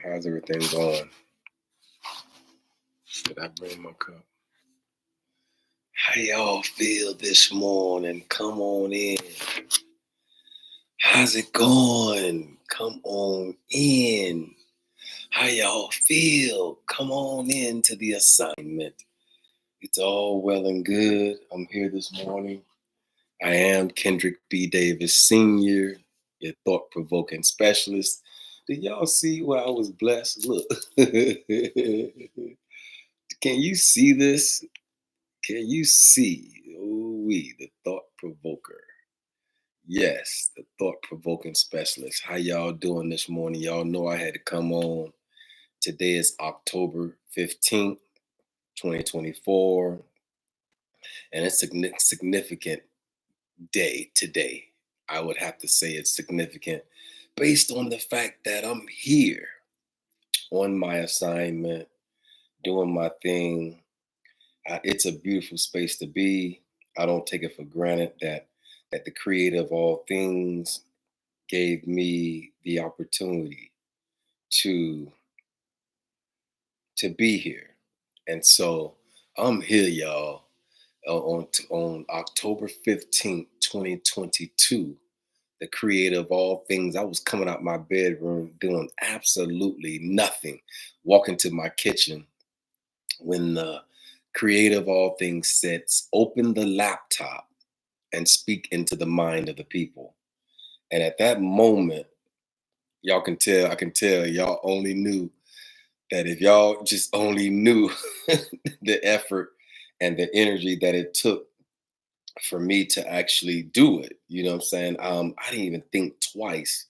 How's everything going? Did I bring my cup? How y'all feel this morning? Come on in. How's it going? Come on in. How y'all feel? Come on in to the assignment. It's all well and good. I'm here this morning. I am Kendrick B. Davis Sr., your thought-provoking specialist. Did y'all see where I was blessed? Look. Can you see this? Can you see? Ooh-wee, the thought provoker. Yes, the thought provoking specialist. How y'all doing this morning? Y'all know I had to come on. Today is October 15th, 2024. And it's a significant day today. I would have to say it's significant based on the fact that I'm here on my assignment, doing my thing. It's a beautiful space to be. I don't take it for granted that the creator of all things gave me the opportunity to be here. And so I'm here, y'all, on October 15th, 2022. The creator of all things. I was coming out my bedroom doing absolutely nothing, walking to my kitchen when the creator of all things said, open the laptop and speak into the mind of the people. And at that moment, I can tell y'all only knew that if y'all just only knew the effort and the energy that it took for me to actually do it. You know what I'm saying? I didn't even think twice.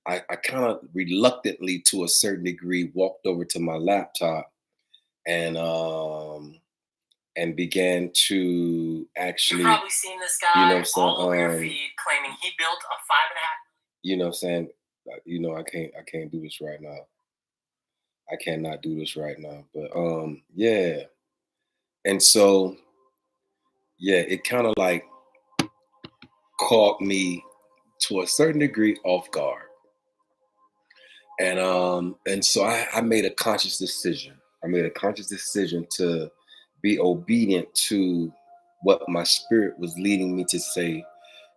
I kind of reluctantly, to a certain degree, walked over to my laptop and began to actually. You've probably seen this guy, you know what I'm saying, all over your feed claiming he built a 5.5. You know what I'm saying? I can't do this right now. I cannot do this right now. But yeah. And so yeah, it kind of like caught me to a certain degree off guard. And so I made a conscious decision. I made a conscious decision to be obedient to what my spirit was leading me to say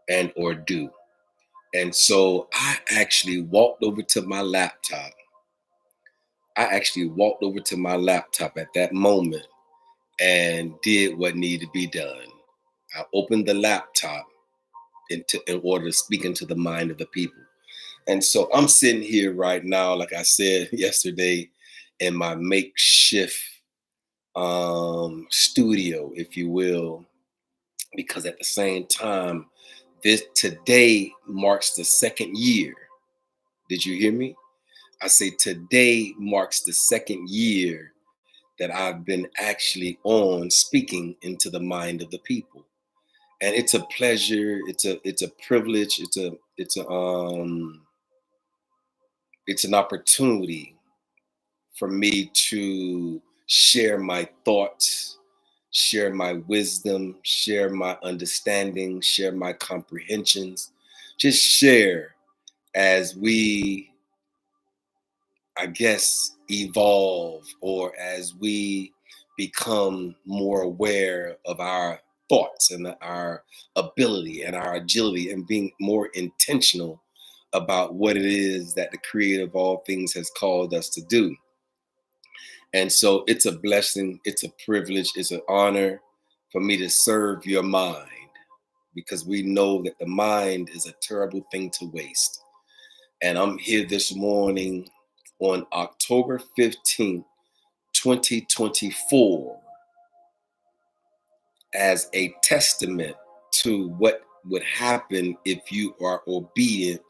and or do. And so I actually walked over to my laptop. At that moment and did what needed to be done. I opened the laptop in order to speak into the mind of the people. And so I'm sitting here right now, like I said yesterday, in my makeshift studio, if you will, because at the same time, today marks the second year. Did you hear me? I say today marks the second year that I've been actually on speaking into the mind of the people. And it's a pleasure, it's a privilege, it's an opportunity for me to share my thoughts, share my wisdom, share my understanding, share my comprehensions, just share as we, I guess, evolve or as we become more aware of our thoughts and our ability and our agility and being more intentional about what it is that the creator of all things has called us to do. And so it's a blessing, it's a privilege, it's an honor for me to serve your mind, because we know that the mind is a terrible thing to waste. And I'm here this morning on October 15th, 2024, as a testament to what would happen if you are obedient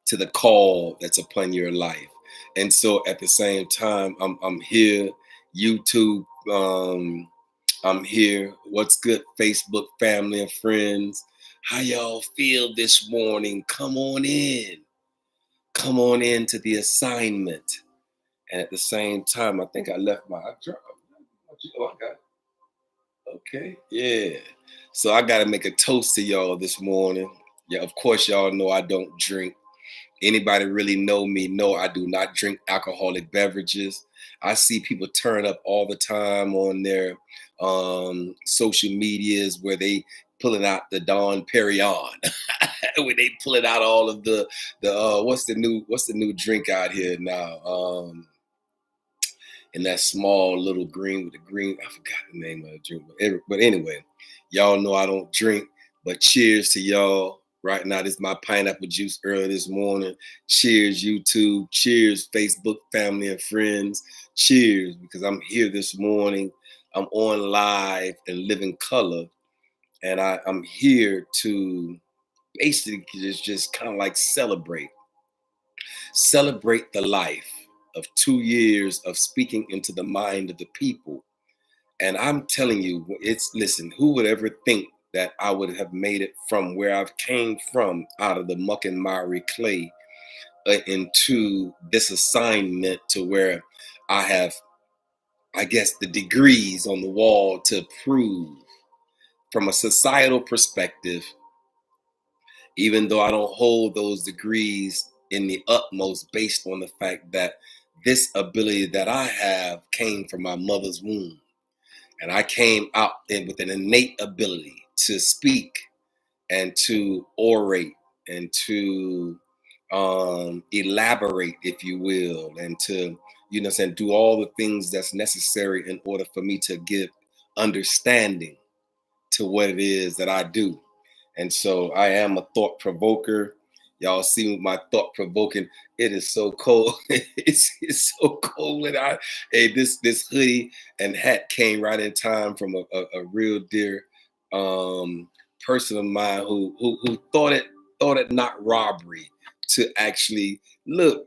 to the call that's upon your life. And so at the same time, I'm here, YouTube, I'm here. What's good, Facebook family and friends? How y'all feel this morning? Come on in. Come on in to the assignment. And at the same time, I think I left my job. Oh, I got it. Okay, yeah. So I got to make a toast to y'all this morning. Yeah, of course, y'all know I don't drink Anybody really know me know I do not drink alcoholic beverages. I see people turn up all the time on their social medias where they pulling out the Don Perignon, where they pulling out all of the what's the new drink out here now? In that small little green with the green. I forgot the name of the drink, but anyway, y'all know I don't drink. But cheers to y'all. Right now, this is my pineapple juice early this morning. Cheers, YouTube. Cheers, Facebook family and friends. Cheers, because I'm here this morning. I'm on live and living color, and I'm here to basically just kind of like celebrate the life of 2 years of speaking into the mind of the people. And I'm telling you, listen, who would ever think that I would have made it from where I've came from out of the muck and miry clay into this assignment to where I have, I guess, the degrees on the wall to prove from a societal perspective, even though I don't hold those degrees in the utmost based on the fact that this ability that I have came from my mother's womb. And I came out with an innate ability to speak and to orate and to elaborate, if you will, and to, do all the things that's necessary in order for me to give understanding to what it is that I do. And so I am a thought provoker. Y'all see my thought provoking. It is so cold. it's so cold when this hoodie and hat came right in time from a real dear person of mine who thought it not robbery to actually look.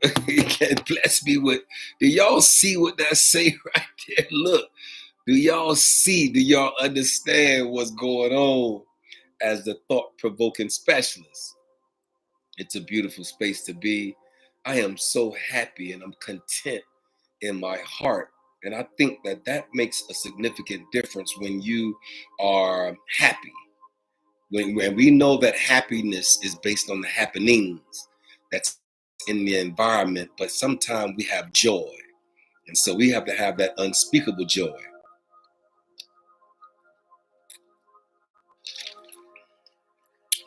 Bless me with. Do y'all see what that say right there? Look. Do y'all see? Do y'all understand what's going on as the thought-provoking specialist? It's a beautiful space to be. I am so happy and I'm content in my heart. And I think that makes a significant difference when you are happy. When we know that happiness is based on the happenings that's in the environment, but sometimes we have joy. And so we have to have that unspeakable joy.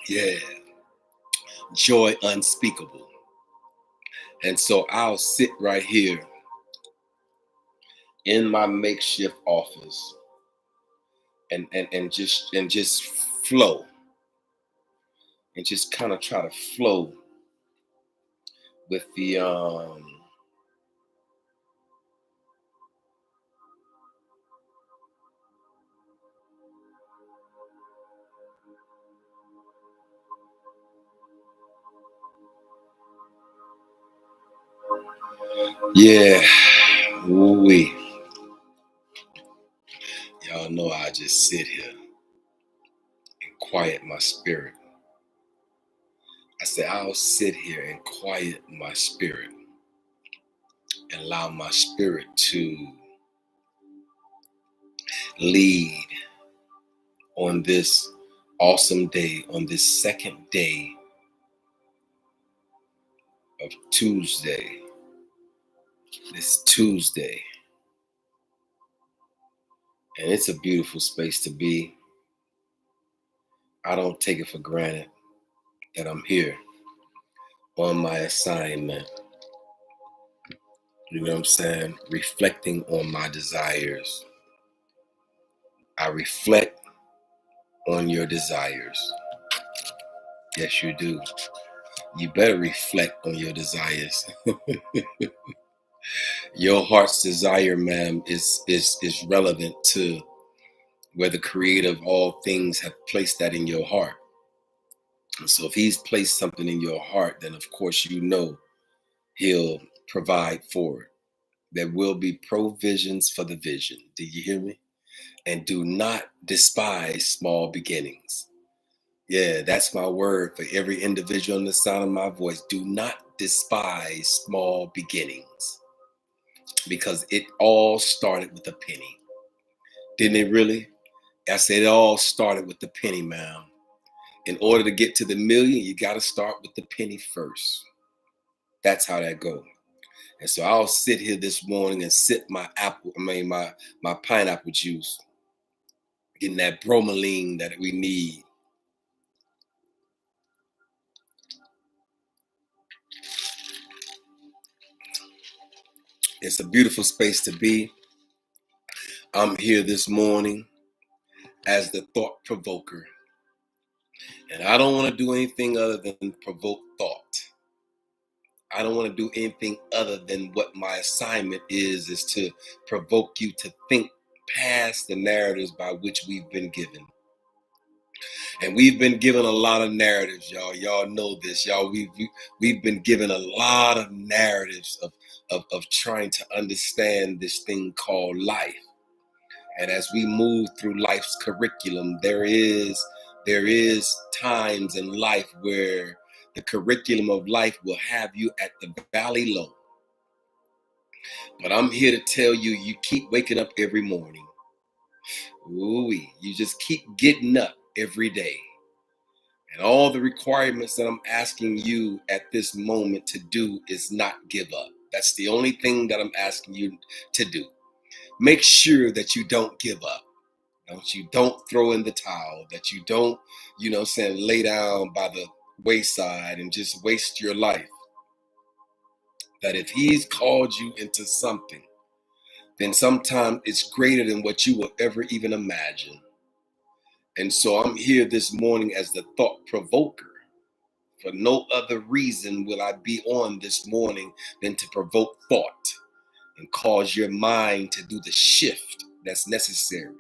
Yeah, joy unspeakable. And so I'll sit right here in my makeshift office and just flow and just kind of try to flow with the yeah, woo-wee. Y'all know I just sit here and quiet my spirit. I say I'll sit here and quiet my spirit and allow my spirit to lead on this awesome day, on this second day of Tuesday, this Tuesday. And it's a beautiful space to be. I don't take it for granted that I'm here on my assignment. You know what I'm saying? Reflecting on my desires. I reflect on your desires. Yes, you do. You better reflect on your desires. Your heart's desire, ma'am, is relevant to where the creator of all things have placed that in your heart. And so if he's placed something in your heart, then of course you know he'll provide for it. There will be provisions for the vision. Do you hear me? And do not despise small beginnings. Yeah, that's my word for every individual in the sound of my voice. Do not despise small beginnings, because it all started with a penny. Didn't it really? I said it all started with the penny, ma'am. In order to get to the million, you got to start with the penny first. That's how that goes. And so I'll sit here this morning and sip my pineapple juice, getting that bromelain that we need. It's a beautiful space to be. I'm here this morning as the thought provoker. And I don't want to do anything other than provoke thought. I don't want to do anything other than what my assignment is to provoke you to think past the narratives by which we've been given. And we've been given a lot of narratives, y'all. Y'all know this, y'all. We've been given a lot of narratives of trying to understand this thing called life. And as we move through life's curriculum, there is times in life where the curriculum of life will have you at the valley low. But I'm here to tell you, you keep waking up every morning. Ooh-wee. You just keep getting up every day. And all the requirements that I'm asking you at this moment to do is not give up. That's the only thing that I'm asking you to do. Make sure that you don't give up. Don't throw in the towel, that you don't, lay down by the wayside and just waste your life. That if he's called you into something, then sometimes it's greater than what you will ever even imagine. And so I'm here this morning as the thought provoker. For no other reason will I be on this morning than to provoke thought and cause your mind to do the shift that's necessary.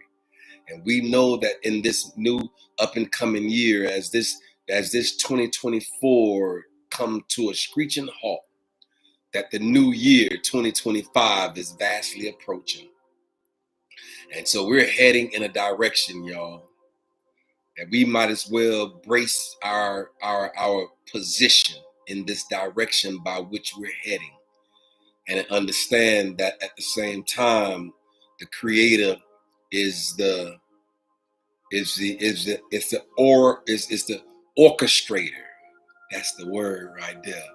And we know that in this new up and coming year, as this 2024 come to a screeching halt, that the new year 2025 is vastly approaching. And so we're heading in a direction, y'all, that we might as well brace our position in this direction by which we're heading, and understand that at the same time, the creator is the orchestrator. That's the word right there.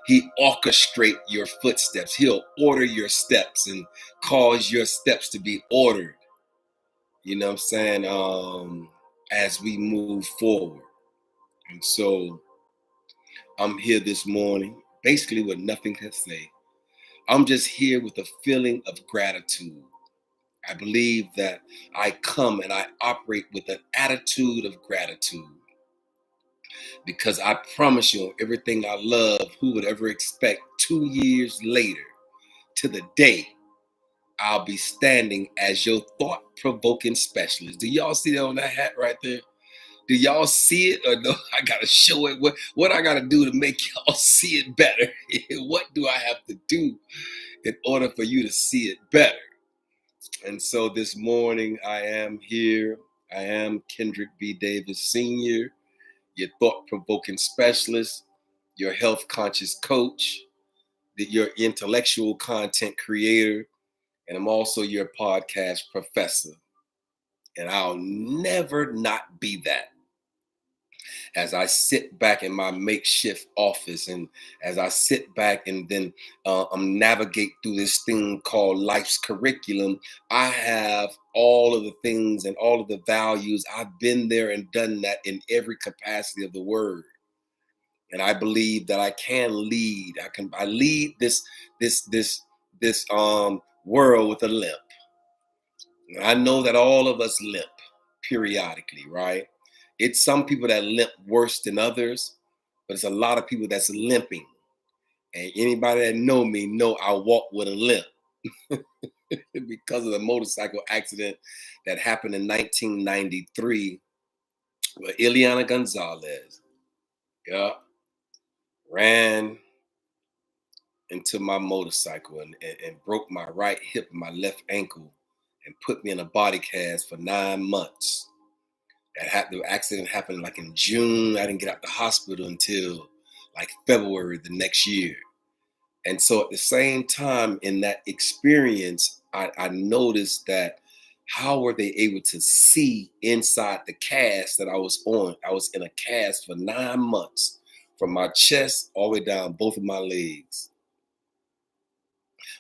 He orchestrate your footsteps. He'll order your steps and cause your steps to be ordered. You know what I'm saying? As we move forward. And so I'm here this morning, basically with nothing to say. I'm just here with a feeling of gratitude. I believe that I come and I operate with an attitude of gratitude, because I promise you, everything I love, who would ever expect 2 years later to the day I'll be standing as your thought-provoking specialist? Do y'all see that on that hat right there? Do y'all see it, or no? I gotta show it. What I gotta do to make y'all see it better? What do I have to do in order for you to see it better? And so this morning I am here. I am Kendrick B. Davis Sr., your thought-provoking specialist, your health conscious coach, your intellectual content creator, and I'm also your podcast professor. And I'll never not be that. As I sit back in my makeshift office, and as I sit back and then navigate through this thing called life's curriculum, I have all of the things and all of the values. I've been there and done that in every capacity of the word. And I believe that I can lead. I lead this world with a limp. And I know that all of us limp periodically, right? It's some people that limp worse than others, but it's a lot of people that's limping. And anybody that know me know I walk with a limp because of the motorcycle accident that happened in 1993 with Ileana Gonzalez. Yeah, ran into my motorcycle and broke my right hip and my left ankle and put me in a body cast for 9 months. The accident happened like in June. I didn't get out the hospital until like February the next year. And so at the same time in that experience, I noticed that how were they able to see inside the cast that I was on? I was in a cast for 9 months from my chest all the way down both of my legs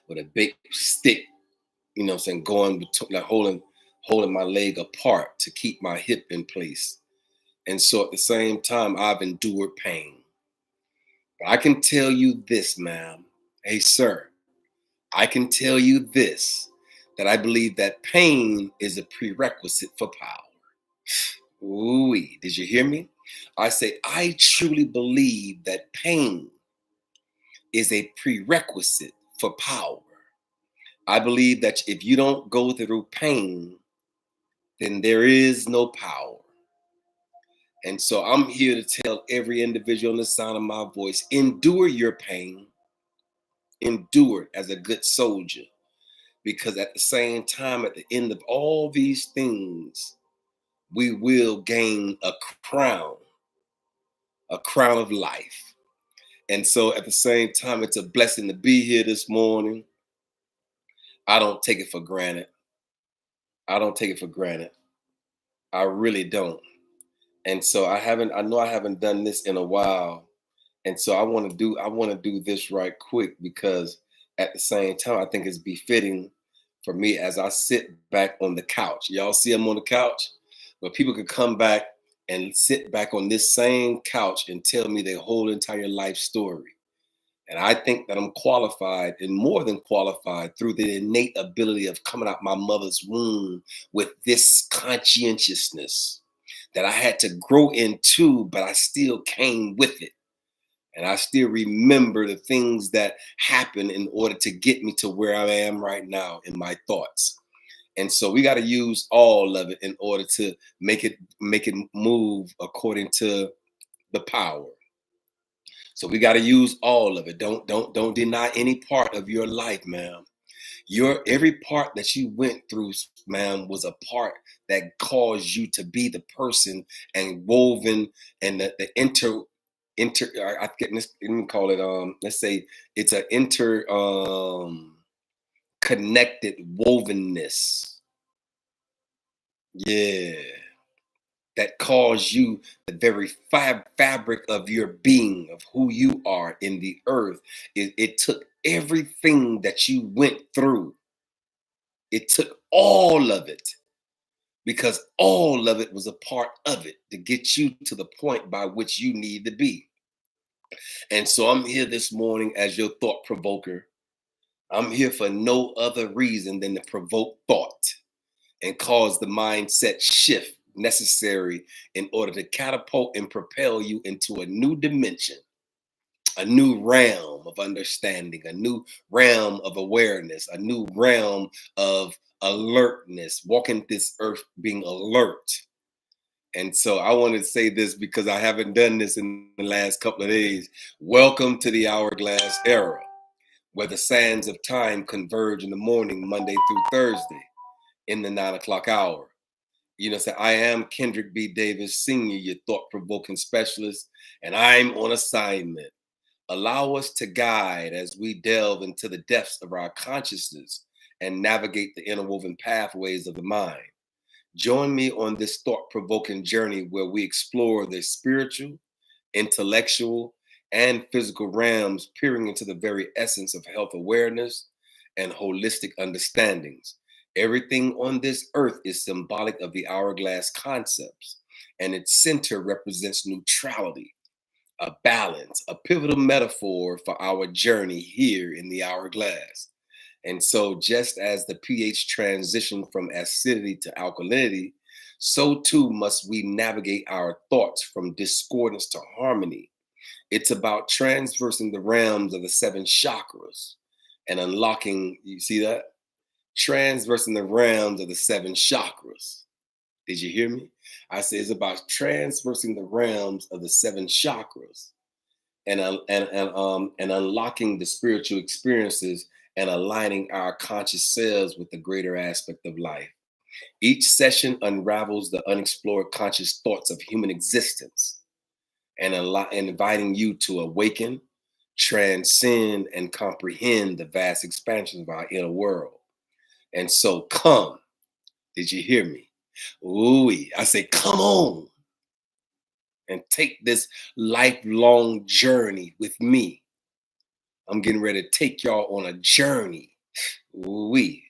with a big stick, you know what I'm saying, going between, like holding my leg apart to keep my hip in place. And so at the same time, I've endured pain. But I can tell you this, ma'am. Hey, sir, I can tell you this, that I believe that pain is a prerequisite for power. Ooh, did you hear me? I say, I truly believe that pain is a prerequisite for power. I believe that if you don't go through pain, then there is no power. And so I'm here to tell every individual on the sound of my voice, endure your pain, endure it as a good soldier. Because at the same time, at the end of all these things, we will gain crown, a crown of life. And so at the same time, it's a blessing to be here this morning. I don't take it for granted. I don't take it for granted. I really don't. And so I know I haven't done this in a while. And so I want to do this right quick because at the same time, I think it's befitting for me as I sit back on the couch. Y'all see I'm on the couch? But people could come back and sit back on this same couch and tell me their whole entire life story. And I think that I'm qualified and more than qualified through the innate ability of coming out my mother's womb with this conscientiousness that I had to grow into, but I still came with it. And I still remember the things that happened in order to get me to where I am right now in my thoughts. And so we got to use all of it in order to make it move according to the power. So we got to use all of it. Don't deny any part of your life, ma'am. Your every part that you went through, ma'am, was a part that caused you to be the person and woven and the inter I get this, let me call it let's say it's an inter connected wovenness. Yeah. That caused you the very fabric of your being, of who you are in the earth. It took everything that you went through. It took all of it because all of it was a part of it to get you to the point by which you need to be. And so I'm here this morning as your thought provoker. I'm here for no other reason than to provoke thought and cause the mindset shift necessary in order to catapult and propel you into a new dimension, a new realm of understanding, a new realm of awareness, a new realm of alertness, walking this earth being alert. And so I wanted to say this because I haven't done this in the last couple of days. Welcome to the Hourglass Era, where the sands of time converge in the morning, Monday through Thursday, in the 9 o'clock hour. You know, say I am Kendrick B. Davis, Sr., your thought-provoking specialist, and I'm on assignment. Allow us to guide as we delve into the depths of our consciousness and navigate the interwoven pathways of the mind. Join me on this thought-provoking journey where we explore the spiritual, intellectual, and physical realms, peering into the very essence of health awareness and holistic understandings. Everything on this earth is symbolic of the hourglass concepts, and its center represents neutrality, a balance, a pivotal metaphor for our journey here in the hourglass. And so, just as the pH transition from acidity to alkalinity, so too must we navigate our thoughts from discordance to harmony. It's about transversing the realms of the seven chakras and unlocking, you see that? Transversing the realms of the seven chakras. Did you hear me? I say it's about transversing the realms of the seven chakras and unlocking the spiritual experiences and aligning our conscious selves with the greater aspect of life. Each session unravels the unexplored conscious thoughts of human existence and inviting you to awaken, transcend, and comprehend the vast expansions of our inner world. And so come, did you hear me? Ooh, I say, come on. and take this lifelong journey with me. I'm getting ready to take y'all on a journey.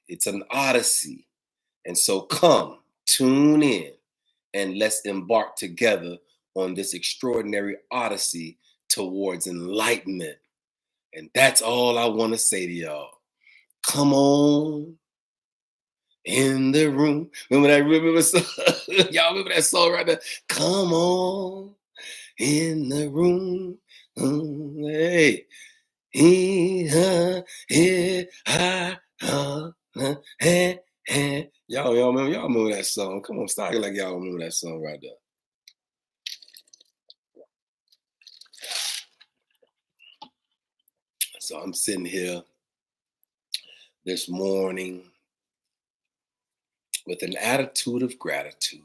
It's an odyssey. And so come, tune in, and let's embark together on this extraordinary odyssey towards enlightenment. And that's all I want to say to y'all. Come on in the room. Remember song? Y'all remember that song right there? Come on in the room. Hey. Y'all remember that song? Come on, start like y'all remember that song right there. So I'm sitting here this morning with an attitude of gratitude.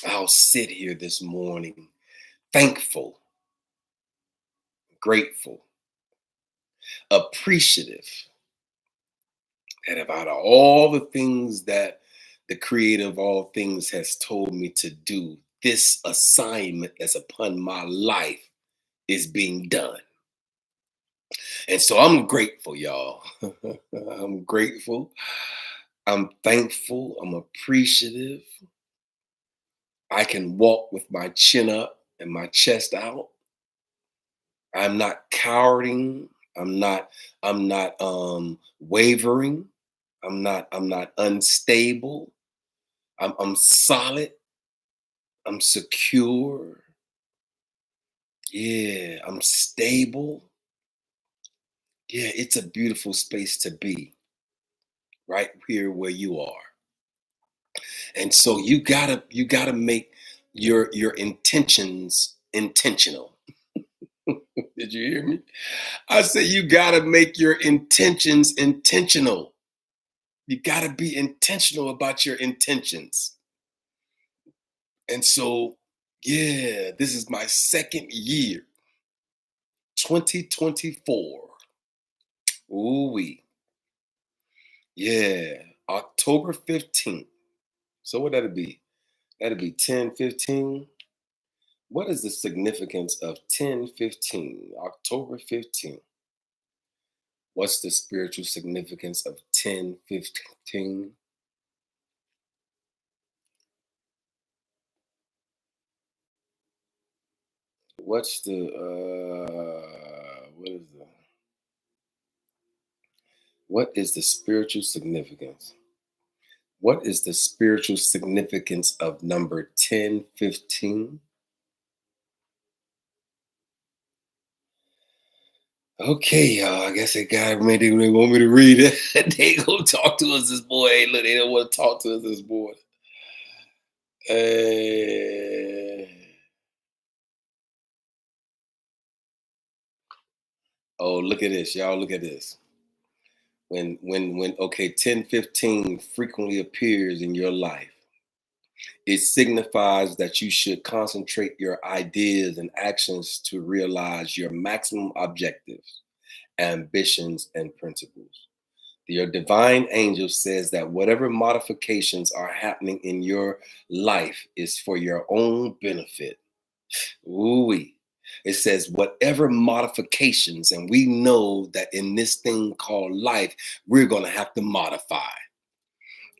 I'll sit here this morning thankful, grateful, appreciative, and about all the things that the creator of all things has told me to do, this assignment that's upon my life is being done. And so I'm grateful, y'all. I'm grateful. I'm thankful. I'm appreciative. I can walk with my chin up and my chest out. I'm not cowering. I'm not wavering. I'm not unstable. I'm solid. I'm secure. Yeah, I'm stable. Yeah, it's a beautiful space to be right here where you are. And so you gotta make your intentions intentional. Did you hear me? I said you gotta make your intentions intentional. You gotta be intentional about your intentions. And so, yeah, this is my second year, 2024. Ooh wee. Yeah, October 15th. So what that'll be? That'll be 10/15. What is the significance of 10/15? October 15th. What's the spiritual significance of 10/15? What's the what is the spiritual significance? What is the spiritual significance of number 10/15? Okay, y'all. I guess they got maybe they want me to read it. They gonna talk to us this morning. Hey, look, they don't want to talk to us this morning. Eh, oh, look at this, y'all. Look at this. When okay, 10/15 frequently appears in your life, it signifies that you should concentrate your ideas and actions to realize your maximum objectives, ambitions, and principles. Your divine angel says that whatever modifications are happening in your life is for your own benefit. Ooh-wee. It says whatever modifications, and we know that in this thing called life, we're going to have to modify.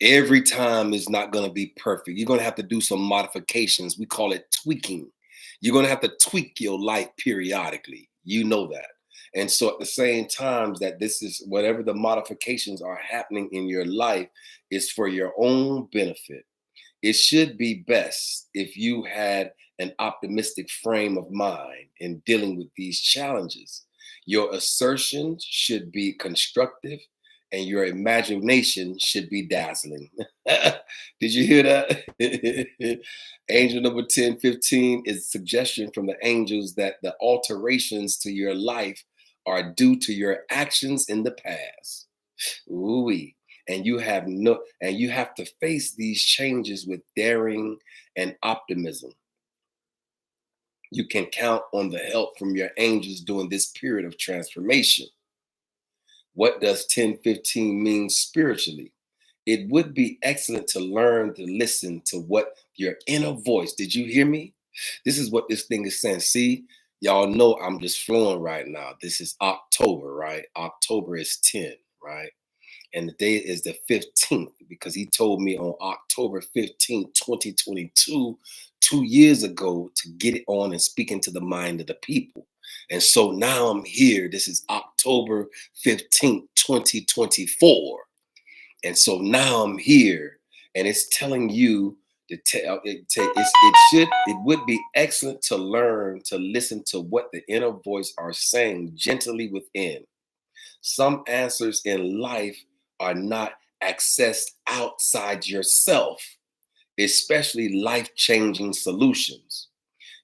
Every time is not going to be perfect. You're going to have to do some modifications. We call it tweaking. You're going to have to tweak your life periodically. You know that. And so at the same time that this is whatever the modifications are happening in your life is for your own benefit. It should be best if you had an optimistic frame of mind in dealing with these challenges. Your assertions should be constructive and your imagination should be dazzling. Did you hear that? Angel number 10/15 is a suggestion from the angels that the alterations to your life are due to your actions in the past. Ooh, and you have to face these changes with daring and optimism. You can count on the help from your angels during this period of transformation. What does 10/15 mean spiritually? It would be excellent to learn to listen to what your inner voice, did you hear me? This is what this thing is saying. See, y'all know I'm just flowing right now. This is October, right? October is 10, right? And the day is the 15th because he told me on October 15th, 2022, 2 years ago, to get it on and speak into the mind of the people. And so now I'm here. This is October 15th, 2024. And so now I'm here and it's telling you to tell it would be excellent to learn to listen to what the inner voice are saying gently within. Some answers in life are not accessed outside yourself, especially life-changing solutions.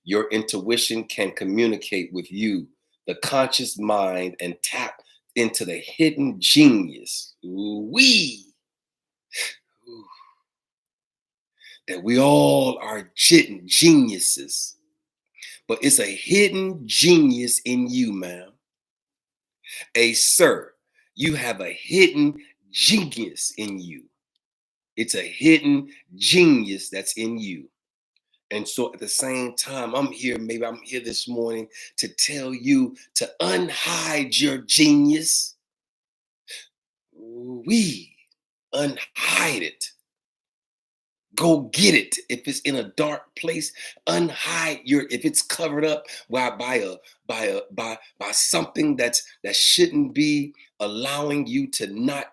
Your intuition can communicate with you, the conscious mind, and tap into the hidden genius. We that we all are geniuses, but it's a hidden genius in you, ma'am. Sir, you have a hidden genius in you. It's a hidden genius that's in you. And so at the same time, maybe I'm here this morning to tell you to unhide your genius. We unhide it. Go get it. If it's in a dark place, unhide your. If it's covered up by something that shouldn't be allowing you to not,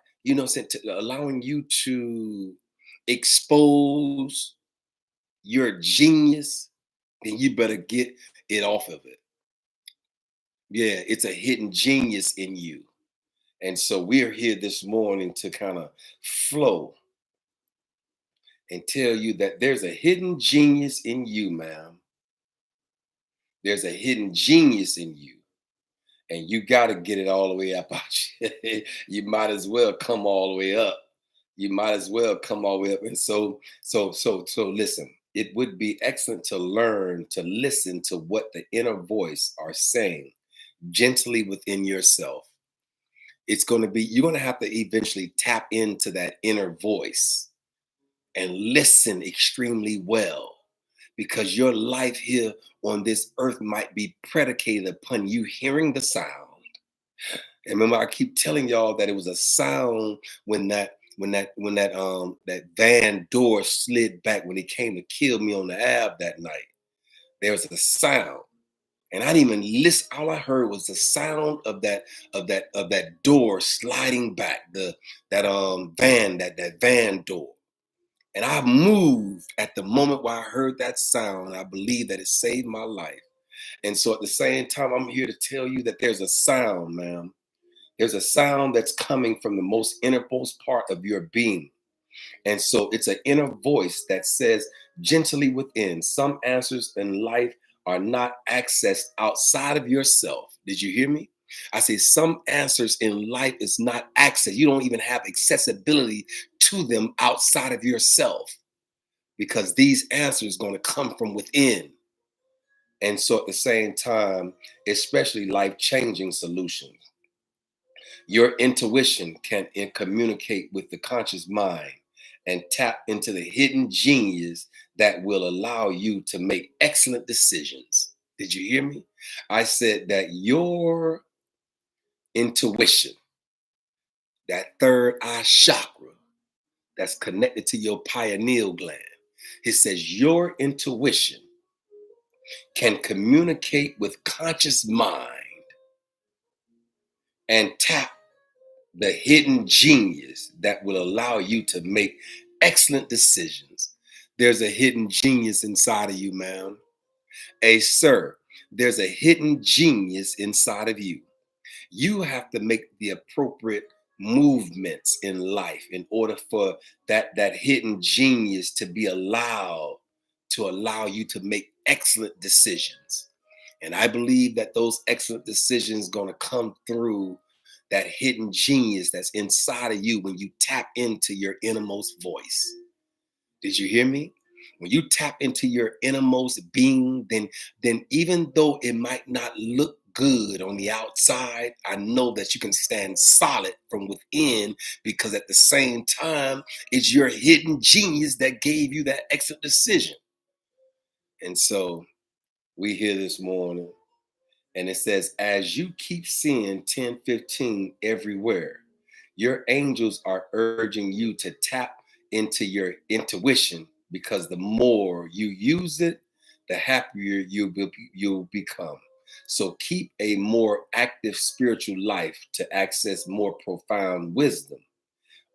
allowing you to expose your genius, then you better get it off of it. Yeah, it's a hidden genius in you, and so we're here this morning to kind of flow and tell you that there's a hidden genius in you, ma'am. There's a hidden genius in you, and you got to get it all the way up out you. You might as well come all the way up. You might as well come all the way up. And so listen, it would be excellent to learn to listen to what the inner voice are saying gently within yourself. You're going to have to eventually tap into that inner voice and listen extremely well, because your life here on this earth might be predicated upon you hearing the sound. And remember, I keep telling y'all that it was a sound when that van door slid back when he came to kill me on the Ave that night. There was a sound. And I didn't even listen. All I heard was the sound of that door sliding back, that van door. And I moved at the moment where I heard that sound. And I believe that it saved my life. And so at the same time, I'm here to tell you that there's a sound, ma'am. There's a sound that's coming from the most innermost part of your being. And so it's an inner voice that says gently within, some answers in life are not accessed outside of yourself. Did you hear me? I say some answers in life is not access. You don't even have accessibility to them outside of yourself, because these answers going to come from within. And so at the same time, especially life-changing solutions. Your intuition can communicate with the conscious mind and tap into the hidden genius that will allow you to make excellent decisions. Did you hear me? I said that your intuition, that third eye chakra that's connected to your pineal gland, it says your intuition can communicate with conscious mind and tap the hidden genius that will allow you to make excellent decisions. There's a hidden genius inside of you, ma'am. Sir, there's a hidden genius inside of you. You have to make the appropriate movements in life in order for that hidden genius to be allowed to allow you to make excellent decisions. And I believe that those excellent decisions going to come through that hidden genius that's inside of you when you tap into your innermost voice. Did you hear me? When you tap into your innermost being, then even though it might not look good on the outside, I know that you can stand solid from within, because at the same time, it's your hidden genius that gave you that excellent decision. And so we here this morning, and it says, as you keep seeing 1015 everywhere, your angels are urging you to tap into your intuition, because the more you use it, the happier you'll become. So keep a more active spiritual life to access more profound wisdom.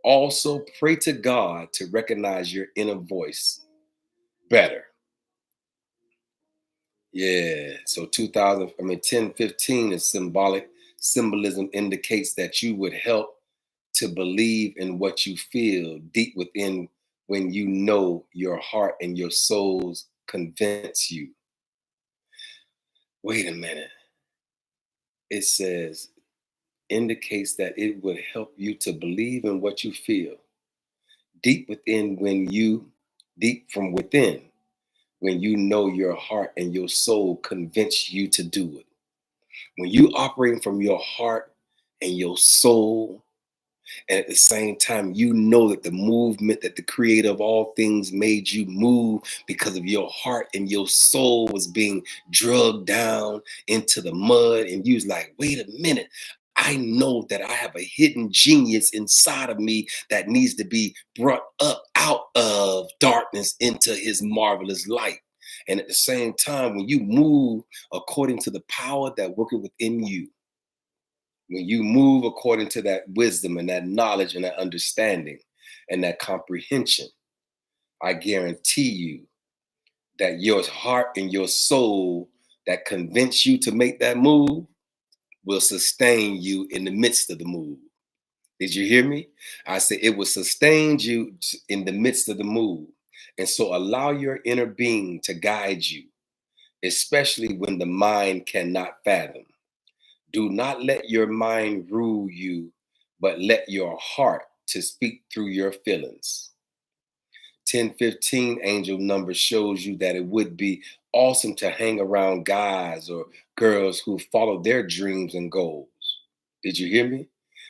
Also, pray to God to recognize your inner voice better. Yeah. So 1015 is symbolic. Symbolism indicates that you would help to believe in what you feel deep within, when you know your heart and your souls convince you. Wait a minute. It says indicates that it would help you to believe in what you feel deep within, deep from within, when you know your heart and your soul convince you to do it. When you operating from your heart and your soul, and at the same time, you know that the movement that the creator of all things made you move because of your heart and your soul was being drugged down into the mud. And you was like, wait a minute. I know that I have a hidden genius inside of me that needs to be brought up out of darkness into his marvelous light. And at the same time, when you move according to the power that worketh within you, when you move according to that wisdom and that knowledge and that understanding and that comprehension, I guarantee you that your heart and your soul that convince you to make that move will sustain you in the midst of the move. Did you hear me? I said it will sustain you in the midst of the move. And so allow your inner being to guide you, especially when the mind cannot fathom. Do not let your mind rule you, but let your heart to speak through your feelings. 1015 angel number shows you that it would be awesome to hang around guys or girls who follow their dreams and goals. Did you hear me?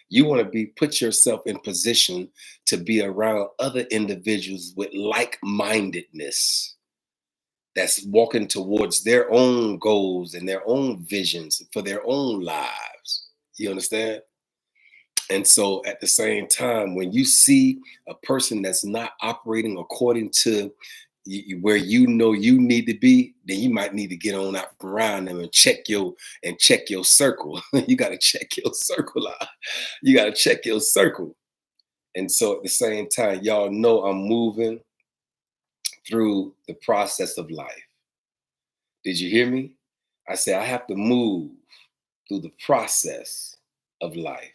You want to put yourself in position to be around other individuals with like-mindedness, that's walking towards their own goals and their own visions for their own lives. You understand? And so at the same time, when you see a person that's not operating according to where you know you need to be, then you might need to get on out around them and check your circle. You got to check your circle out. You got to check your circle. And so at the same time, y'all know I'm moving through the process of life. Did you hear me? I said I have to move through the process of life.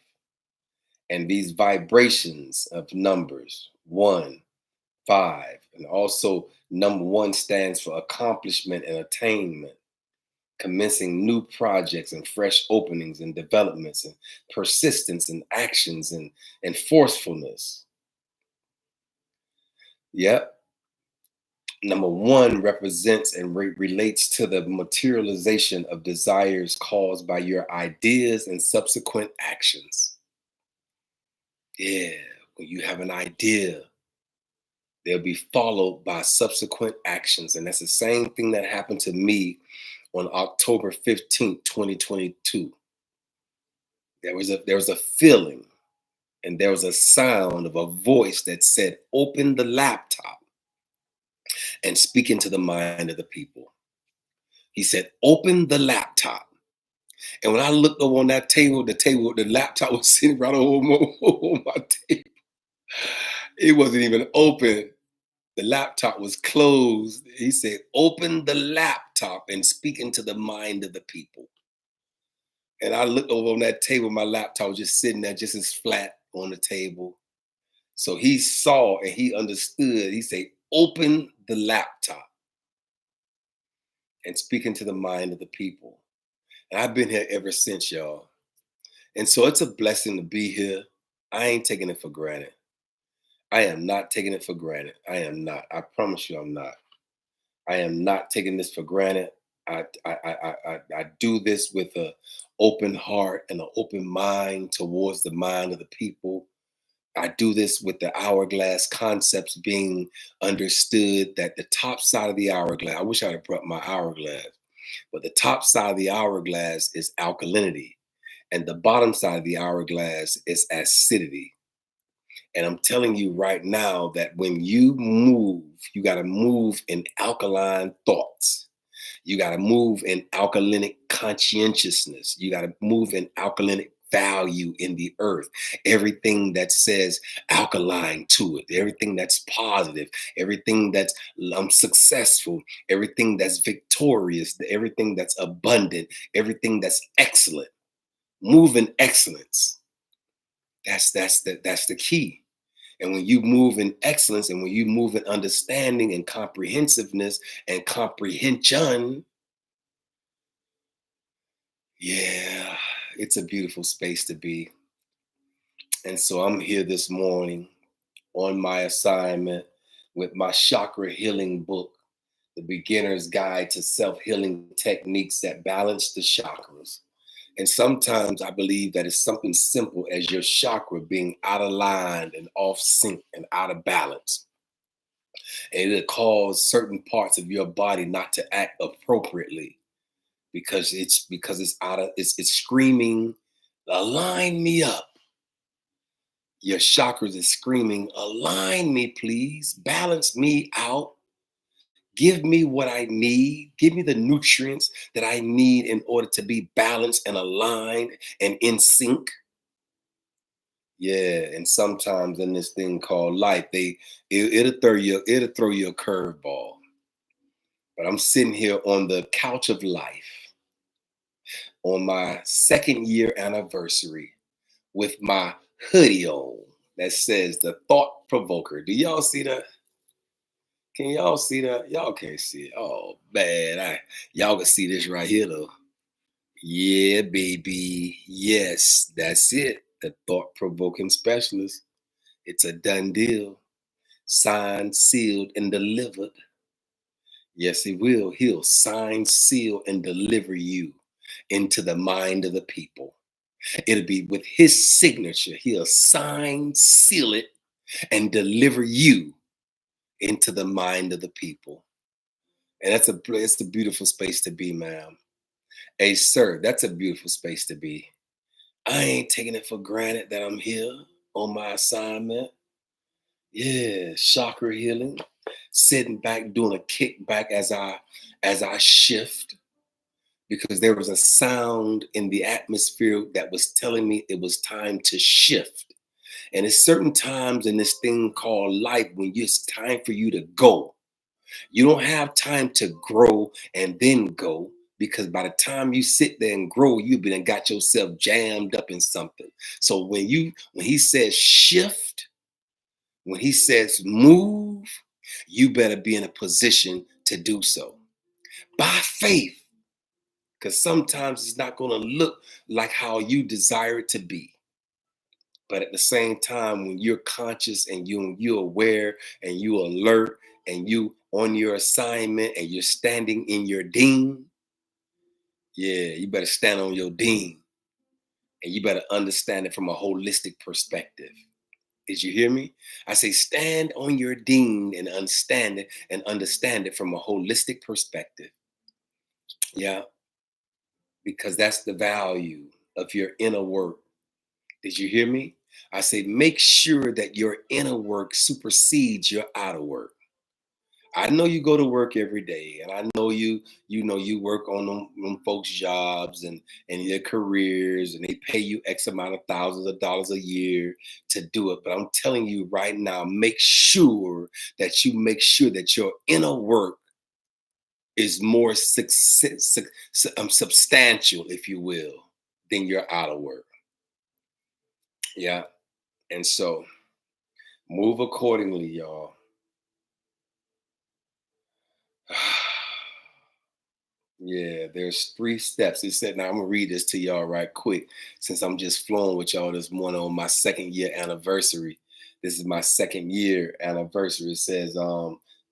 And these vibrations of numbers, 1, 5, and also number 1 stands for accomplishment and attainment, commencing new projects and fresh openings and developments and persistence and actions and forcefulness. Yep. Number 1 represents and relates to the materialization of desires caused by your ideas and subsequent actions. Yeah, when you have an idea, they'll be followed by subsequent actions. And that's the same thing that happened to me on October 15th, 2022. There was a feeling and there was a sound of a voice that said, open the laptop and speak into the mind of the people. He said, open the laptop. And when I looked over on that table, the laptop was sitting right over my table. It wasn't even open. The laptop was closed. He said, open the laptop and speak into the mind of the people. And I looked over on that table, my laptop was just sitting there, just as flat on the table. So he saw and he understood. He said, open the laptop and speak into the mind of the people. And I've been here ever since, y'all. And so it's a blessing to be here. I ain't taking it for granted. I am not taking it for granted. I am not. I promise you I'm not. I am not taking this for granted. I do this with an open heart and an open mind towards the mind of the people. I do this with the hourglass concepts being understood, that the top side of the hourglass, I wish I'd have brought my hourglass, but the top side of the hourglass is alkalinity, and the bottom side of the hourglass is acidity. And I'm telling you right now that when you move, you got to move in alkaline thoughts. You got to move in alkalinic conscientiousness. You got to move in alkalinic value in the earth. Everything that says alkaline to it, everything that's positive, everything that's successful, everything that's victorious, everything that's abundant, everything that's excellent. Move in excellence. That's the key. And when you move in excellence, and when you move in understanding and comprehensiveness and comprehension, yeah, it's a beautiful space to be. And so I'm here this morning on my assignment with my chakra healing book, The Beginner's Guide to Self-Healing Techniques that Balance the Chakras. And sometimes I believe that it's something simple as your chakra being out of line and off sync and out of balance. And it'll cause certain parts of your body not to act appropriately because it's out of it's screaming, align me up. Your chakras is screaming, align me, please, balance me out. Give me what I need. Give me the nutrients that I need in order to be balanced and aligned and in sync. Yeah, and sometimes in this thing called life, it'll throw you a curveball. But I'm sitting here on the couch of life on my second year anniversary with my hoodie on that says the thought provoker. Do y'all see that? Can y'all see that? Y'all can't see it. Oh man, y'all can see this right here though. Yeah, baby. Yes, that's it. The thought provoking specialist. It's a done deal. Signed, sealed, and delivered. Yes, he will. He'll sign, seal, and deliver you into the mind of the people. It'll be with his signature. He'll sign, seal it, and deliver you into the mind of the people. And it's a beautiful space to be, ma'am. Hey, sir, that's a beautiful space to be. I ain't taking it for granted that I'm here on my assignment. Yeah, chakra healing, sitting back, doing a kickback as I shift, because there was a sound in the atmosphere that was telling me it was time to shift. And it's certain times in this thing called life when it's time for you to go. You don't have time to grow and then go, because by the time you sit there and grow, you've been and got yourself jammed up in something. So when he says shift, when he says move, you better be in a position to do so by faith, because sometimes it's not going to look like how you desire it to be. But at the same time, when you're conscious and you're aware and you alert and you on your assignment and you're standing in your ding, yeah, you better stand on your ding, and you better understand it from a holistic perspective. Did you hear me? I say stand on your ding and understand it from a holistic perspective. Yeah, because that's the value of your inner work. Did you hear me? I say make sure that your inner work supersedes your outer work. I know you go to work every day, and I know you work on them folks' jobs and their careers, and they pay you X amount of thousands of dollars a year to do it. But I'm telling you right now, make sure that your inner work is more substantial, if you will, than your outer work. Yeah, and so move accordingly, y'all. Yeah, there's 3 steps. It said, now I'm gonna read this to y'all right quick, since I'm just flowing with y'all this morning on my second year anniversary. This is my second year anniversary. It says,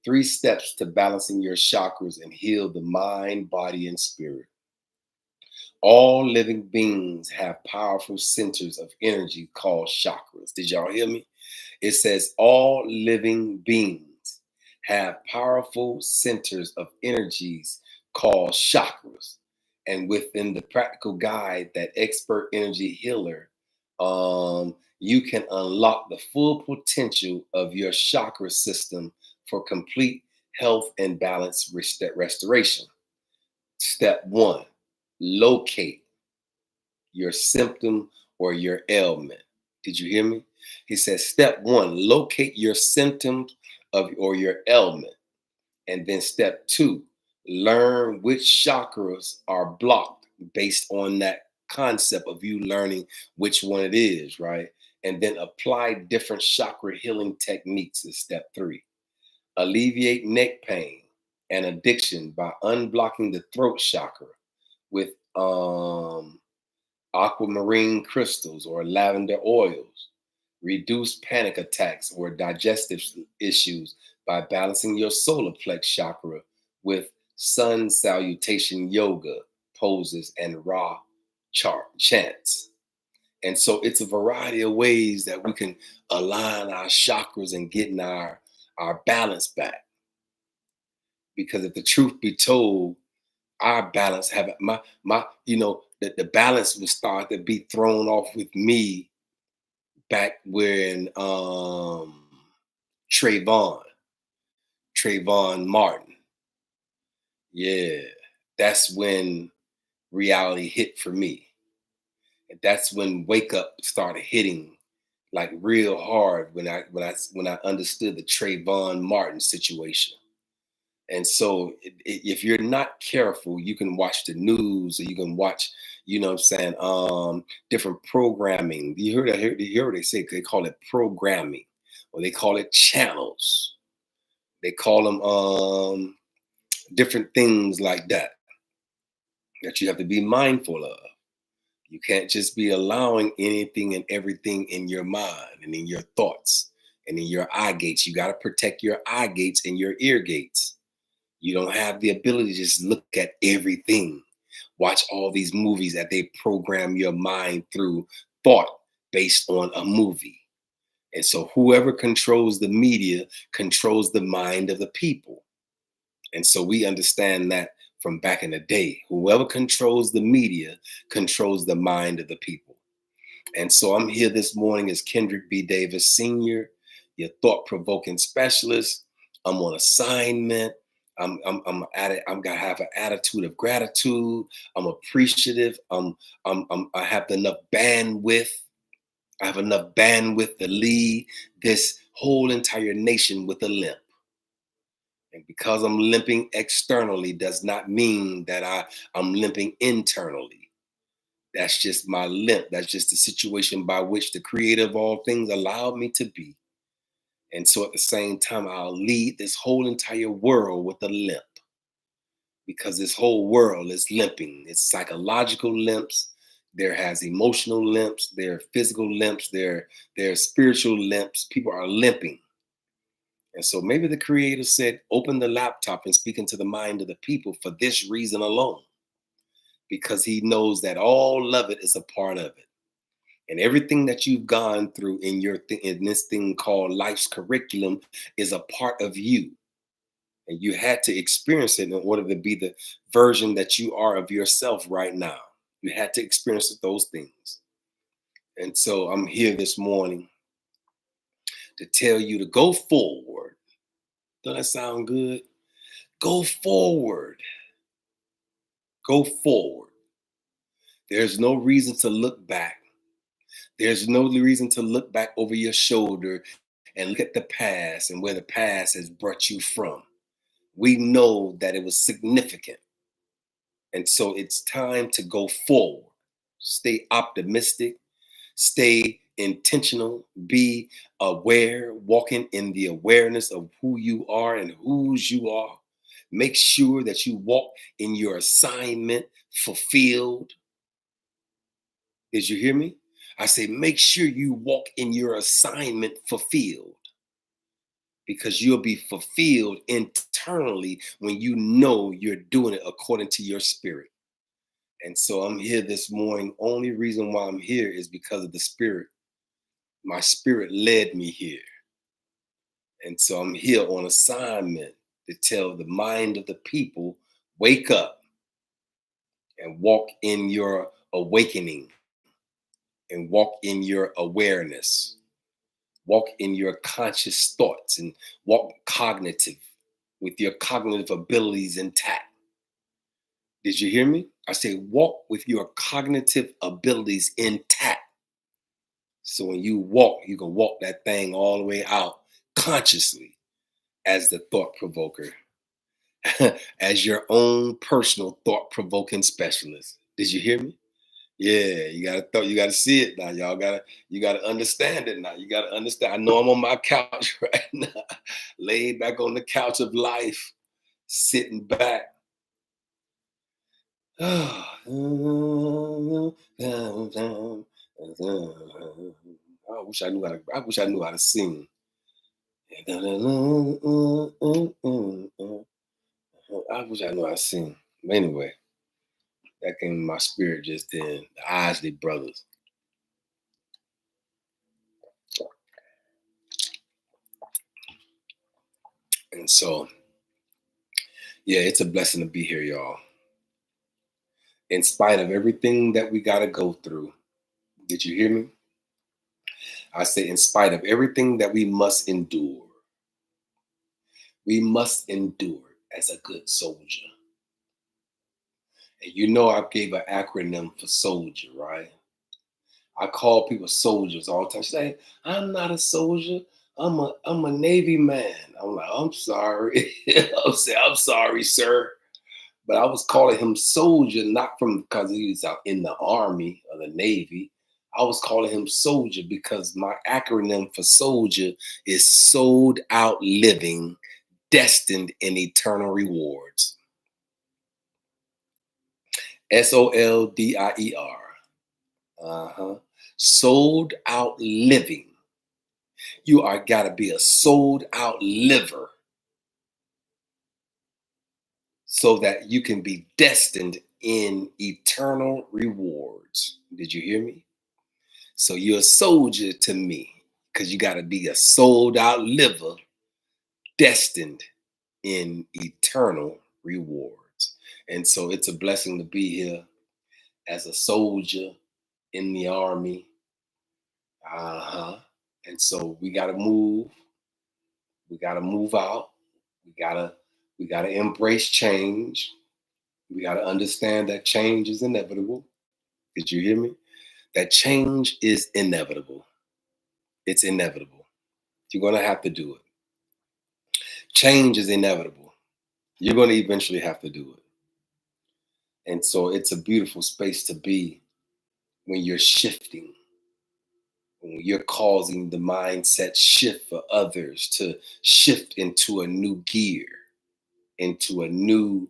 3 steps to balancing your chakras and heal the mind, body, and spirit. All living beings have powerful centers of energy called chakras. Did y'all hear me? It says all living beings have powerful centers of energies called chakras. And within the practical guide, that expert energy healer, you can unlock the full potential of your chakra system for complete health and balance restoration. Step one, locate your symptom or your ailment. Did you hear me? He says, step one, locate your symptoms of or your ailment. And then step two, learn which chakras are blocked based on that concept of you learning which one it is, right? And then apply different chakra healing techniques is step three. Alleviate neck pain and addiction by unblocking the throat chakra with aquamarine crystals or lavender oils. Reduce panic attacks or digestive issues by balancing your solar plex chakra with sun salutation yoga poses and raw chants. And so it's a variety of ways that we can align our chakras and getting our balance back. Because if the truth be told, our balance have the balance would start to be thrown off with me back when Trayvon Martin. Yeah, that's when reality hit for me. And that's when wake up started hitting like real hard when I understood the Trayvon Martin situation. And so if you're not careful, you can watch the news or you can watch, what I'm saying, different programming. You heard they say they call it programming or they call it channels. They call them different things like that you have to be mindful of. You can't just be allowing anything and everything in your mind and in your thoughts and in your eye gates. You got to protect your eye gates and your ear gates. You don't have the ability to just look at everything. Watch all these movies that they program your mind through thought based on a movie. And so whoever controls the media controls the mind of the people. And so we understand that from back in the day. Whoever controls the media controls the mind of the people. And so I'm here this morning as Kendrick B. Davis Sr., your thought-provoking specialist. I'm on assignment. I'm at it. I'm gonna have an attitude of gratitude. I'm appreciative. I have enough bandwidth. I have enough bandwidth to lead this whole entire nation with a limp. And because I'm limping externally does not mean that I'm limping internally. That's just my limp. That's just the situation by which the creator of all things allowed me to be. And so at the same time, I'll lead this whole entire world with a limp because this whole world is limping. It's psychological limps. There has emotional limps. There are physical limps. There are spiritual limps. People are limping. And so maybe the creator said, open the laptop and speak into the mind of the people for this reason alone, because he knows that all of it is a part of it. And everything that you've gone through in in this thing called life's curriculum is a part of you. And you had to experience it in order to be the version that you are of yourself right now. You had to experience those things. And so I'm here this morning to tell you to go forward. Does that sound good? Go forward. Go forward. There's no reason to look back. There's no reason to look back over your shoulder and look at the past and where the past has brought you from. We know that it was significant. And so it's time to go forward. Stay optimistic, stay intentional, be aware, walking in the awareness of who you are and whose you are. Make sure that you walk in your assignment fulfilled. Did you hear me? I say, make sure you walk in your assignment fulfilled, because you'll be fulfilled internally when you know you're doing it according to your spirit. And so I'm here this morning. Only reason why I'm here is because of the spirit My spirit led me here. And so I'm here on assignment to tell the mind of the people, wake up and walk in your awakening and walk in your awareness, walk in your conscious thoughts and walk cognitive with your cognitive abilities intact. Did you hear me? I say walk with your cognitive abilities intact. So when you walk, you can walk that thing all the way out consciously as the thought provoker, as your own personal thought provoking specialist. Did you hear me? Yeah, you gotta see it now. You gotta understand it now. You gotta understand. I know I'm on my couch right now, laid back on the couch of life, sitting back. I wish I knew how to sing. I wish I knew how to sing. But anyway, that came in my spirit just then. The Isley Brothers. And so, yeah, it's a blessing to be here, y'all. In spite of everything that we got to go through. Did you hear me? I say, in spite of everything that we must endure as a good soldier. And you know, I gave an acronym for soldier, right? I call people soldiers all the time. Say, I'm not a soldier. I'm a Navy man. I'm like, I'm sorry. I'm sorry, sir. But I was calling him soldier, not from because he was out in the Army or the Navy. I was calling him soldier because my acronym for soldier is sold out living, destined in eternal rewards. SOLDIER. Uh-huh. Sold out living. You are gotta be a sold out liver so that you can be destined in eternal rewards. Did you hear me? So you're a soldier to me because you got to be a sold out liver destined in eternal rewards. And so it's a blessing to be here as a soldier in the army. Uh-huh. And so we got to move. We got to move out. We got to embrace change. We got to understand that change is inevitable. Did you hear me? That change is inevitable. It's inevitable. You're going to have to do it. Change is inevitable. You're going to eventually have to do it. And so it's a beautiful space to be when you're shifting, when you're causing the mindset shift for others to shift into a new gear, into a new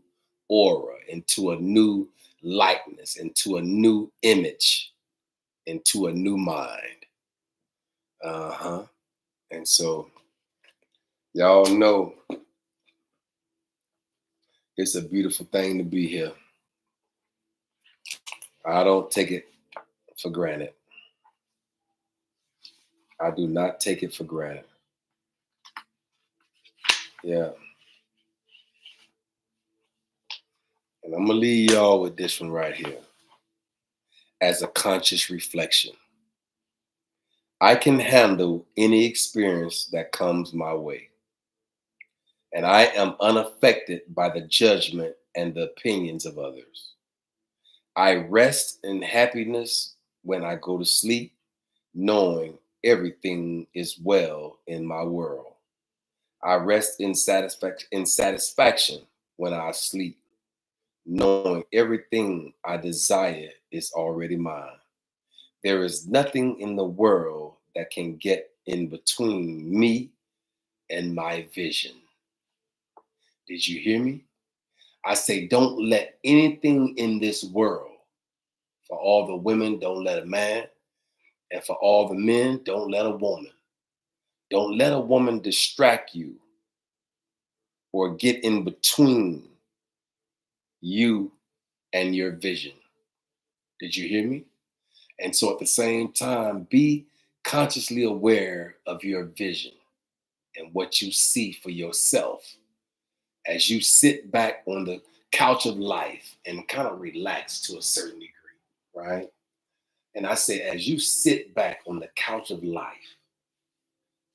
aura, into a new likeness, into a new image, into a new mind. Uh-huh. And so y'all know it's a beautiful thing to be here. I don't take it for granted. I do not take it for granted. Yeah. And I'm going to leave y'all with this one right here as a conscious reflection. I can handle any experience that comes my way, and I am unaffected by the judgment and the opinions of others. I rest in happiness when I go to sleep, knowing everything is well in my world. I rest in satisfaction when I sleep, knowing everything I desire is already mine. There is nothing in the world that can get in between me and my vision. Did you hear me? I say, don't let anything in this world, for all the women, don't let a man, and for all the men, don't let a woman. Don't let a woman distract you or get in between you and your vision. Did you hear me? And so at the same time, be consciously aware of your vision and what you see for yourself as you sit back on the couch of life and kind of relax to a certain degree, right? And I say, as you sit back on the couch of life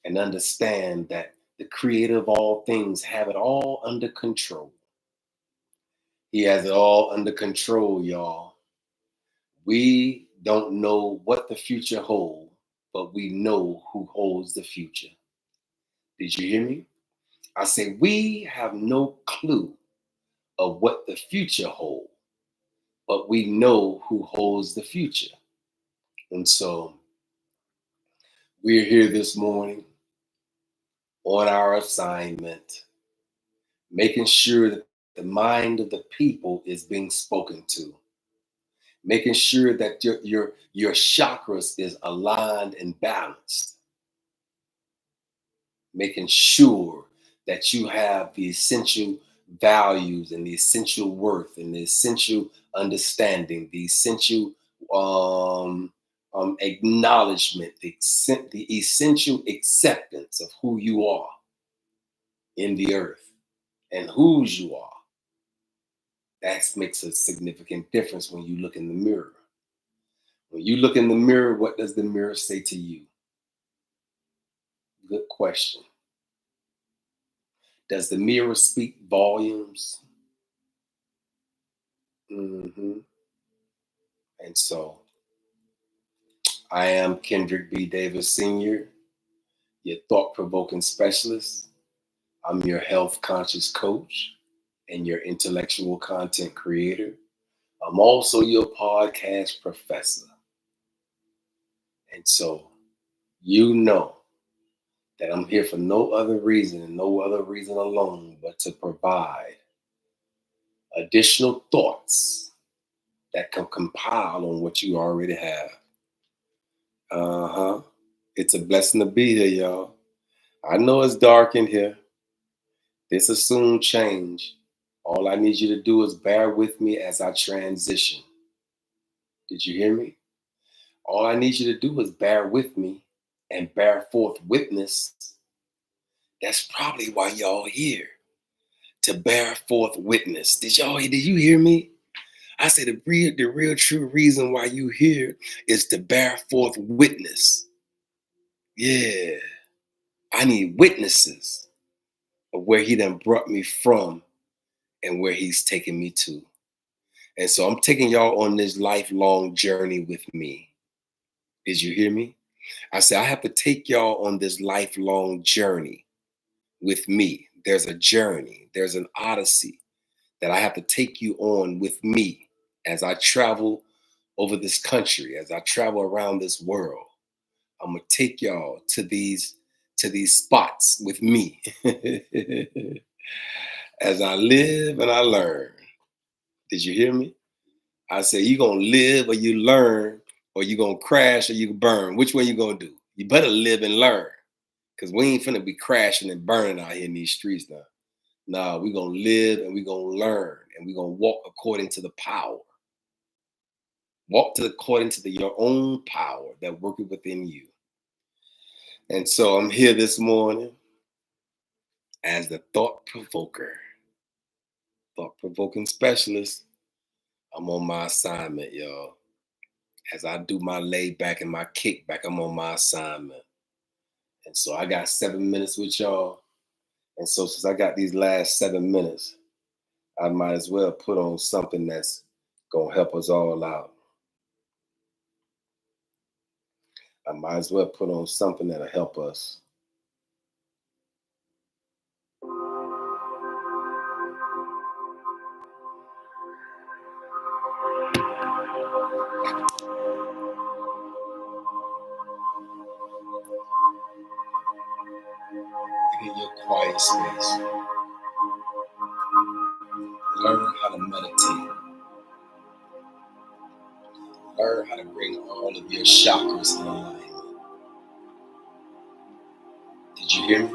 and understand that the creator of all things have it all under control. He has it all under control, y'all. We don't know what the future holds, but we know who holds the future. Did you hear me? I say, we have no clue of what the future holds, but we know who holds the future. And so we're here this morning on our assignment, making sure that the mind of the people is being spoken to, making sure that your chakras is aligned and balanced, making sure that you have the essential values and the essential worth and the essential understanding, the essential acknowledgement, the essential acceptance of who you are in the earth and whose you are. That makes a significant difference when you look in the mirror. When you look in the mirror, what does the mirror say to you? Good question. Does the mirror speak volumes? And so I am Kendrick B. Davis Sr., your thought-provoking specialist. I'm your health conscious coach and your intellectual content creator. I'm also your podcast professor. And so you know that I'm here for no other reason and no other reason alone but to provide additional thoughts that can compile on what you already have. It's a blessing to be here, y'all. I know it's dark in here. This will soon change. All I need you to do is bear with me as I transition. Did you hear me? All I need you to do is bear with me and bear forth witness. That's probably why y'all here, to bear forth witness. Did you hear me? I said the real true reason why you here is to bear forth witness. Yeah, I need witnesses of where he done brought me from and where he's taking me to. And so I'm taking y'all on this lifelong journey with me. Did you hear me? I said I have to take y'all on this lifelong journey with me. There's a journey, there's an odyssey that I have to take you on with me as I travel over this country, as I travel around this world. I'm gonna take y'all to these spots with me as I live and I learn. Did you hear me? I say you gonna live or you learn, or you gonna crash or you burn. Which one you gonna do? You better live and learn, because we ain't finna be crashing and burning out here in these streets now. Nah, we gonna live and we gonna learn and we gonna walk according to the power. Walk according to your own power that worketh within you. And so I'm here this morning as the thought provoker, thought provoking specialist. I'm on my assignment, y'all. As I do my lay back and my kick back, I'm on my assignment. And so I got 7 minutes with y'all. And so since I got these last 7 minutes, I might as well put on something that's gonna help us all out. I might as well put on something that'll help us. Get your quiet space. Learn how to meditate. Learn how to bring all of your chakras in alignment. Did you hear me?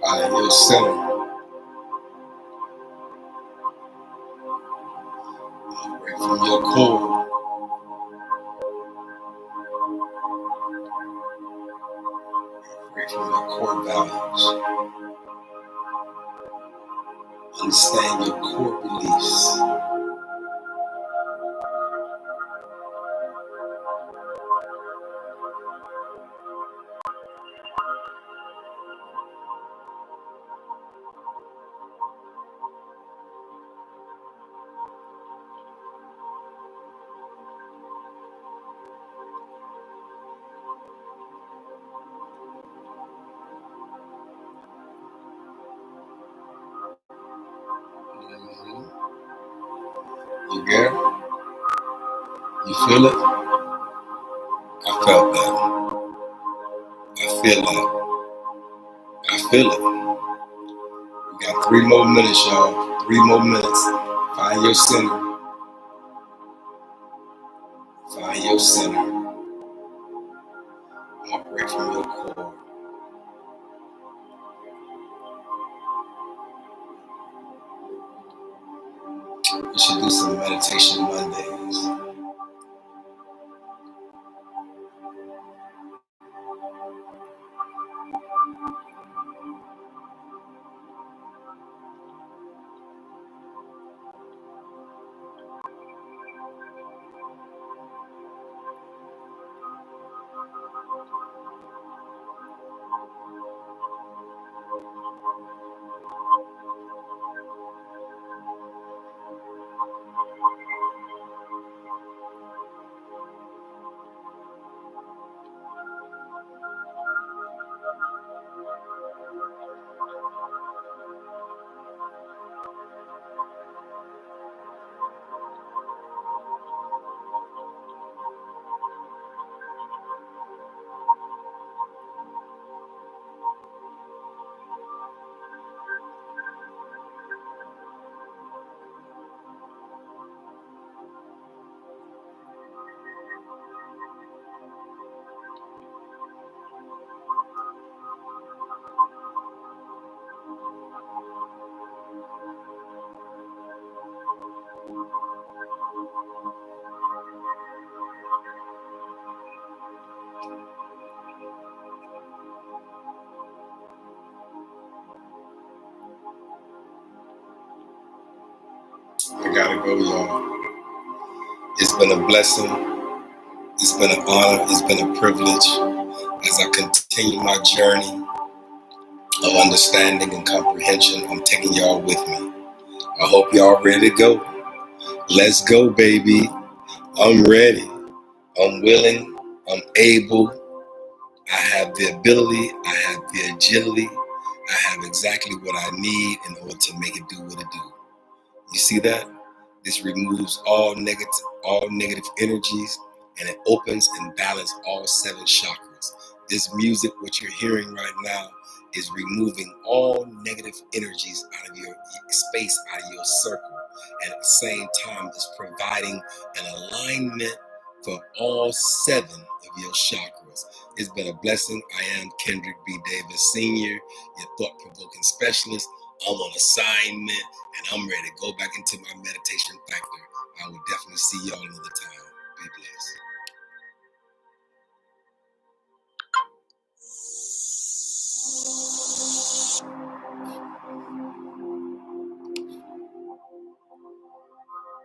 Find your center. Operate from your core. Operate from your core values. Understand your core beliefs. You there? You feel it? I felt that. I feel that. I feel it. We got 3 more minutes, y'all. 3 more minutes. Find your center. Find your center. Operate from your core. We should do some meditation Mondays. I gotta go, y'all. It's been a blessing. It's been an honor. It's been a privilege as I continue my journey of understanding and comprehension. I'm taking y'all with me. I hope y'all ready to go. Let's go, baby. I'm ready. I'm willing. I'm able. I have the ability. I have the agility. I have exactly what I need in order to make it do what it do. You see that? This removes all negative energies, and it opens and balances all 7 chakras. This music, what you're hearing right now, is removing all negative energies out of your space, out of your circle. And at the same time, it's providing an alignment for all 7 of your chakras. It's been a blessing. I am Kendrick B. Davis Sr., your thought-provoking specialist. I'm on assignment, and I'm ready to go back into my meditation factor. I will definitely see y'all another time. Be blessed.